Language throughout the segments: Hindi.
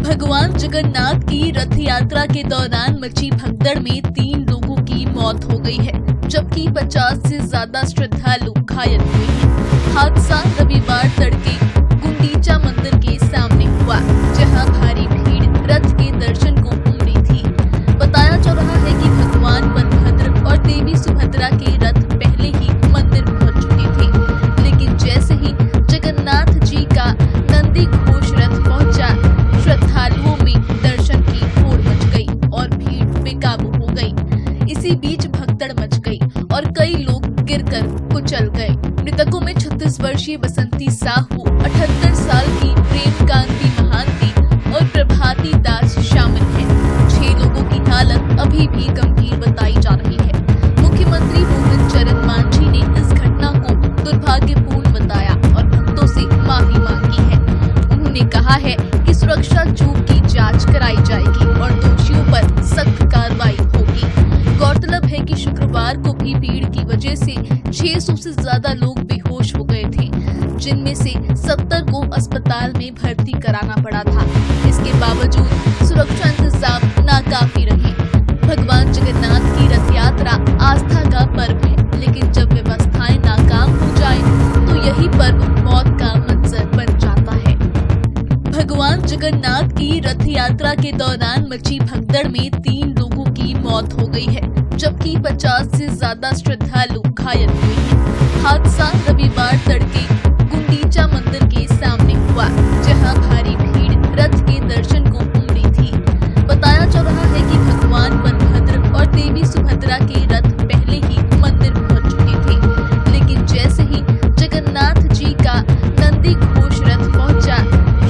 भगवान जगन्नाथ की रथ यात्रा के दौरान मची भगदड़ में 3 लोगों की मौत हो गई है, जबकि 50 से ज्यादा श्रद्धालु घायल हुए हैं। हादसा रविवार तड़के गुंडीचा मंदिर के सामने हुआ, जहां भारी भीड़ रथ के दर्शन को उमड़ी थी। बताया जा रहा है कि भगवान बलभद्र और देवी सुभद्रा के रथ पहले ही मंदिर पहुंच चुके थे, लेकिन जैसे ही जगन्नाथ जी का नंदी घोष रथ पहुंचा, श्रद्धालुओं में दर्शन की होड़ मच गई और भीड़ बेकाबू हो गई। इसी बीच भगदड़ मच गई और कई लोग गिरकर कुचल गए। मृतकों में 36 वर्षीय बसंती साहू, 78 साल की प्रेम कांति महांती और प्रभाती दास शामिल हैं। 6 लोगों की हालत अभी भी गंभीर बताई जा रही है। मुख्यमंत्री मोहन चरण मांझी ने इस घटना को दुर्भाग्यपूर्ण बताया और भक्तों से माफी मांगी है। उन्होंने कहा है कि सुरक्षा चूक की जांच कराई जाएगी और दोषियों पर सख्त कार्रवाई होगी। गौरतलब है कि शुक्रवार को भी भीड़ की वजह से 600 से ज्यादा लोग बेहोश हो गए थे, जिनमें से 70 को अस्पताल में भर्ती कराना पड़ा था। इसके बावजूद सुरक्षा इंतजाम नाकाफी रहे। भगवान जगन्नाथ की रथ यात्रा आस्था का पर्व है, लेकिन जब व्यवस्थाएं नाकाम हो जाए तो यही पर्व मौत का मंजर बन जाता है। भगवान जगन्नाथ की रथ यात्रा के दौरान मची भगदड़ में 3 लोगों की मौत हो गई है, जबकि 50 से ज्यादा श्रद्धालु घायल हुए हैं। हादसा रविवार तड़के गुंडीचा मंदिर के सामने हुआ, जहां भारी भीड़ रथ के दर्शन को उमड़ी थी। बताया जा रहा है कि भगवान बलभद्र और देवी सुभद्रा के रथ पहले ही मंदिर पहुंच चुके थे, लेकिन जैसे ही जगन्नाथ जी का नंदी घोष रथ पहुंचा,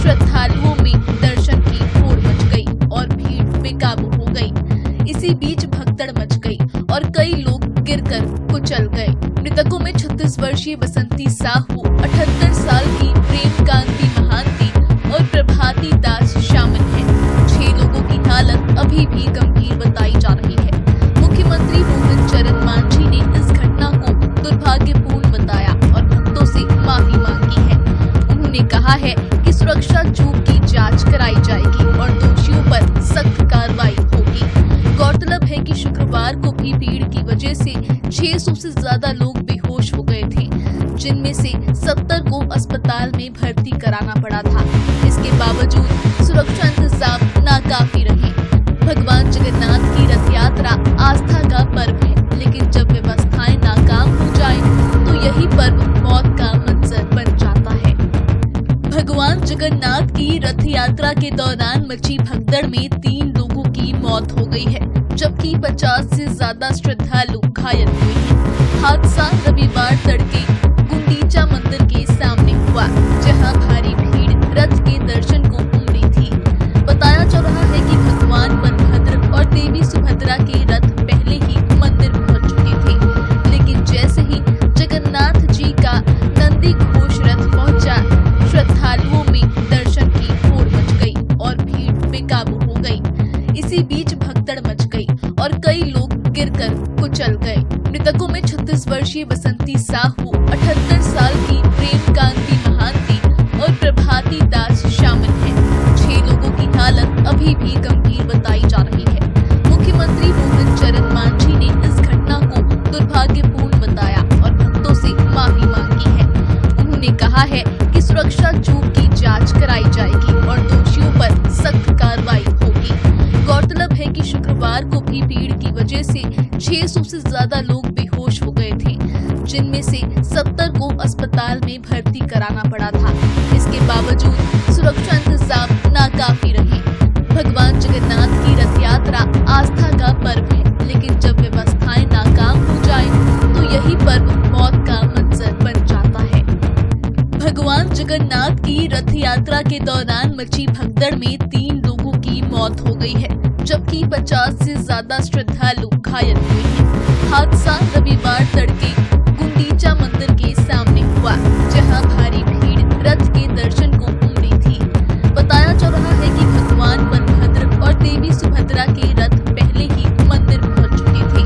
श्रद्धालुओं में दर्शन की होड़ मच गई और भीड़ बेकाबू हो गई। इसी बीच भगदड़ मच गई और कई लोग गिरकर कुचल गए। मृतकों में 36 वर्षीय बसंती साहू, 78 साल की प्रेम कांति महांती और प्रभाती दास शामिल हैं। 6 लोगों की हालत अभी भी गंभीर बताई जा रही है। मुख्यमंत्री मोहन चरण मांझी ने इस घटना को दुर्भाग्यपूर्ण बताया और भक्तों से माफी मांगी है। उन्होंने कहा है कि सुरक्षा चूक की जांच कराई जाएगी और दोषियों पर सख्त कार्रवाई होगी। गौरतलब है कि शुक्रवार को भी भीड़ की वजह से 600 से ज्यादा लोग बेहोश हो गए थे, जिनमें से 70 को अस्पताल में भर्ती कराना पड़ा था। इसके बावजूद सुरक्षा इंतजाम नाकाफी रहे। भगवान जगन्नाथ की रथ यात्रा आस्था का पर्व है, लेकिन जब व्यवस्थाएं नाकाम हो जाए तो यही पर्व मौत का मंजर बन जाता है। भगवान जगन्नाथ की रथ यात्रा के दौरान मची भगदड़ में 3 लोगों की मौत हो गई है, जबकि 50 से ज्यादा श्रद्धालु घायल हुए हैं। हादसा रविवार तड़के गुंडीचा मंदिर के सामने हुआ, जहां भारी भीड़ रथ के दर्शन को उमड़ी थी। बताया जा रहा है कि भगवान बलभद्र और देवी सुभद्रा के रथ पहले ही मंदिर पहुंच चुके थे, लेकिन जैसे ही जगन्नाथ जी का नंदी घोष रथ पहुंचा, श्रद्धालुओं में दर्शन की होड़ मच गई और भीड़ बेकाबू हो गई। इसी बीच भगदड़ मच गई और कई लोग गिरकर कुचल गए। मृतकों में 36 वर्षीय बसंती साहू, 78 साल की प्रेम कांति महांती और प्रभाती दास शामिल हैं। 6 लोगों की हालत अभी भी गंभीर बताई जा रही है। मुख्यमंत्री मोहन चरण मांझी ने इस घटना को दुर्भाग्यपूर्ण बताया और भक्तों से माफी मांगी है। उन्होंने कहा है कि सुरक्षा चूक की जांच कराई जाएगी और दोषियों पर सख्त कार्रवाई होगी। गौरतलब है कि शुक्रवार को भी भीड़ की वजह से 600 से ज्यादा लोग बेहोश हो गए थे, जिनमें से 70 को अस्पताल में भर्ती कराना पड़ा था। इसके बावजूद सुरक्षा इंतजाम नाकाफी रहे। भगवान जगन्नाथ की रथ यात्रा आस्था का पर्व है, लेकिन जब व्यवस्थाएं नाकाम हो जाए तो यही पर्व मौत का मंजर बन जाता है। भगवान जगन्नाथ की रथ यात्रा के दौरान मची भगदड़ में 3 लोगों की मौत हो गई है, जबकि 50 से ज्यादा श्रद्धालु घायल हुए हैं। हादसा रविवार तड़के गुंडीचा मंदिर के सामने हुआ, जहां भारी भीड़ रथ के दर्शन को उमड़ी थी। बताया जा रहा है कि भगवान बलभद्र और देवी सुभद्रा के रथ पहले ही मंदिर पहुंच चुके थे,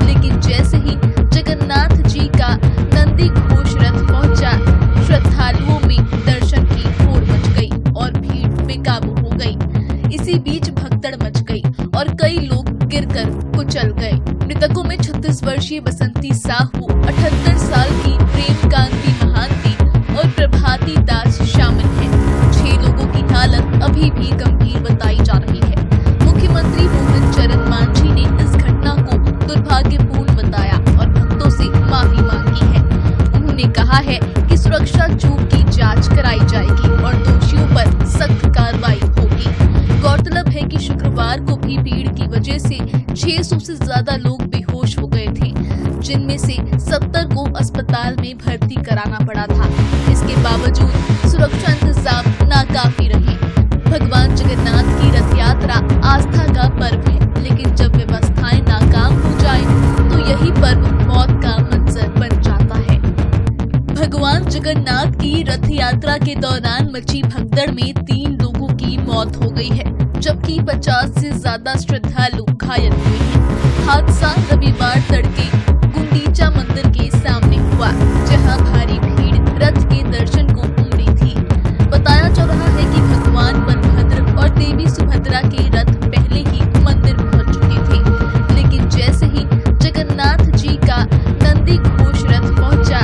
लेकिन जैसे ही जगन्नाथ जी का नंदी घोष रथ पहुंचा, श्रद्धालुओं में दर्शन की होड़ मच गई और भीड़ बेकाबू हो गई। इसी बीच भगदड़ मच गई और कई लोग गिरकर कुचल गए। मृतकों में 36 वर्षीय बसंती साहू, 78 साल की प्रेमकांति महांती और प्रभाती दास शामिल हैं। 6 लोगों की हालत अभी भी गंभीर बताई जा रही है। मुख्यमंत्री मोहन चरण मांझी ने इस घटना को दुर्भाग्यपूर्ण बताया और भक्तों से माफी मांगी है। उन्होंने कहा है कि सुरक्षा चूक की जांच कराई जाएगी और दोषियों पर सख्त कार्रवाई होगी। गौरतलब है कि शुक्रवार को भी भीड़ की वजह से 600 से ज्यादा लोग बेहोश हो गए थे, जिनमें से 70 को अस्पताल में भर्ती कराना पड़ा था। इसके बावजूद सुरक्षा इंतजाम नाकाफी रहे। भगवान जगन्नाथ की रथ यात्रा आस्था का पर्व है, लेकिन जब व्यवस्थाएं नाकाम हो जाए तो यही पर्व मौत का मंजर बन जाता है। भगवान जगन्नाथ की रथ यात्रा के दौरान मची भगदड़ में 3 लोगों की मौत हो गई है, जबकि 50 से ज्यादा श्रद्धालु घायल हुए हैं। हादसा रविवार तड़के गुंडीचा मंदिर के सामने हुआ, जहां भारी भीड़ रथ के दर्शन को उमड़ी थी। बताया जा रहा है कि भगवान बलभद्र और देवी सुभद्रा के रथ पहले ही मंदिर पहुंच चुके थे, लेकिन जैसे ही जगन्नाथ जी का नंदी घोष रथ पहुंचा,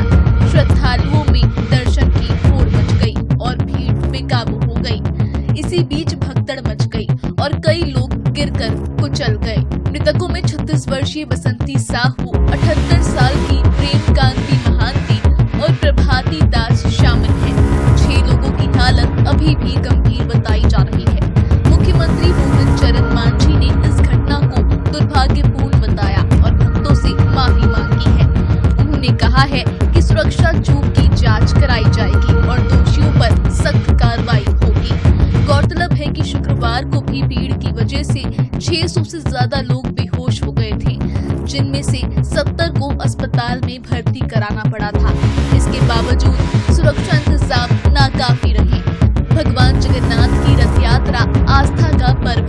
श्रद्धालुओं में दर्शन की होड़ मच गई और भीड़ बेकाबू हो गई। इसी बीच भगदड़ मच गई और कई लोग गिरकर कुचल गए। मृतकों में 36 वर्षीय बसंती साहू, 78 साल की प्रेमकांति महांती और प्रभाती दास शामिल हैं। 6 लोगों की हालत अभी भी गंभीर बताई जा रही है। मुख्यमंत्री मोहन चरण मांझी ने इस घटना को दुर्भाग्यपूर्ण बताया और भक्तों से माफी मांगी है। उन्होंने कहा है कि सुरक्षा चूक की जांच कराई जाएगी और दोषियों पर सख्त कार्रवाई होगी। गौरतलब है कि शुक्रवार को भी भीड़ की वजह से 600 से ज्यादा लोग बेहोश हो गए थे, जिनमें से 70 को अस्पताल में भर्ती कराना पड़ा था। इसके बावजूद सुरक्षा इंतजाम नाकाफी रहे। भगवान जगन्नाथ की रथ यात्रा आस्था का पर्व